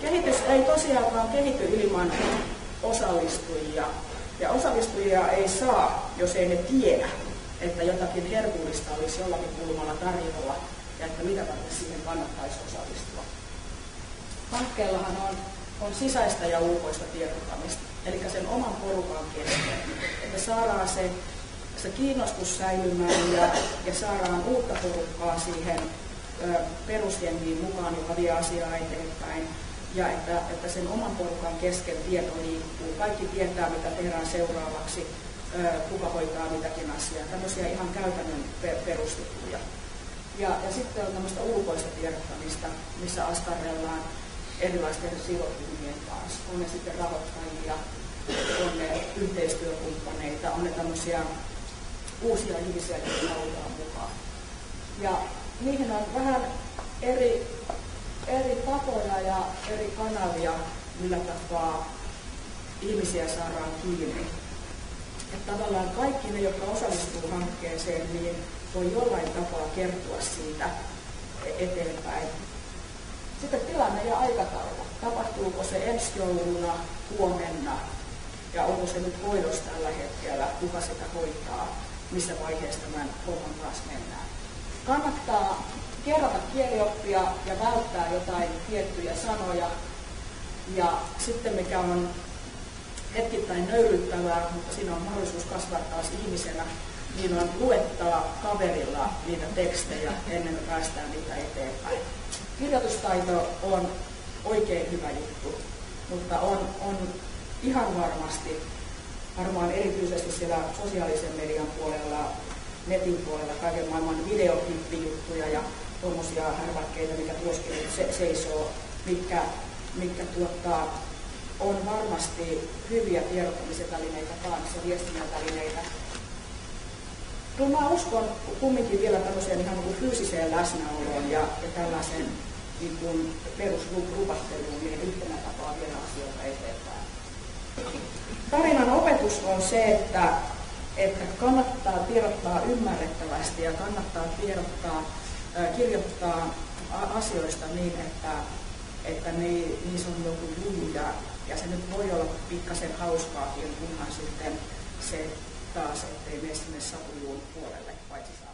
Kehitys ei tosiaankaan kehity ilman osallistujia. Ja osallistujia ei saa, jos ei ne tiedä, että jotakin herkullista olisi jollakin kulmalla tarjolla ja että mitä varten siihen kannattaisi osallistua. Hankkeellahan on sisäistä ja ulkoista tiedottamista, eli sen oman porukan kesken, että saadaan se kiinnostus säilymään ja saadaan uutta porukkaa siihen perusjengiin mukaan, joka vie asiaa eteenpäin, ja että sen oman porukan kesken tieto liikkuu. Kaikki tietää, mitä tehdään seuraavaksi, kuka hoitaa mitäkin asiaa. Tämmöisiä ihan käytännön perusjuttuja. Ja sitten on tämmöistä ulkoista tiedottamista, missä askarrellaan erilaisten sidosryhmien kanssa. On ne sitten rahoittajia, on ne yhteistyökumppaneita, on ne tämmöisiä uusia ihmisiä, joita halutaan mukaan. Ja niihin on vähän eri tapoja ja eri kanavia, millä tapaa ihmisiä saadaan kiinni. Että tavallaan kaikki ne, jotka osallistuu hankkeeseen, niin voi jollain tapaa kertoa siitä eteenpäin. Sitten tilanne ja aikataulu. Tapahtuuko se ensi jouluna, huomenna ja onko se nyt hoidossa tällä hetkellä, kuka sitä hoitaa, missä vaiheessa tämän homman kanssa mennään. Kannattaa kerrata kielioppia ja välttää jotain tiettyjä sanoja. Ja sitten mikä on hetkittäin nöyryttävää, mutta siinä on mahdollisuus kasvaa taas ihmisenä, niin on luettaa kaverilla niitä tekstejä ennen kuin päästään niitä eteenpäin. Kirjoitustaito on oikein hyvä juttu, mutta on ihan varmaan erityisesti siellä sosiaalisen median puolella, netin puolella, kaiken maailman videoklippijuttuja ja tuommoisia härväkkeitä, mikä tuoskin seisoo, mitkä on varmasti hyviä tiedottamisen välineitä kanssa, viestinnän välineitä. Kyllä mä uskon kumminkin vielä tämmöiseen ihan niin kuin fyysiseen läsnäoloon ja tällaisen niin kuin perusrupatteluun niin yhtenä tapaa viedä asioita eteenpäin. Tarinan opetus on se, että kannattaa tiedottaa ymmärrettävästi ja kannattaa kirjoittaa asioista niin, että niissä on joku juju ja se nyt voi olla pikkasen hauskaakin, kunhan sitten se taas, ettei mene sinne satujuun puolelle, paitsi saa.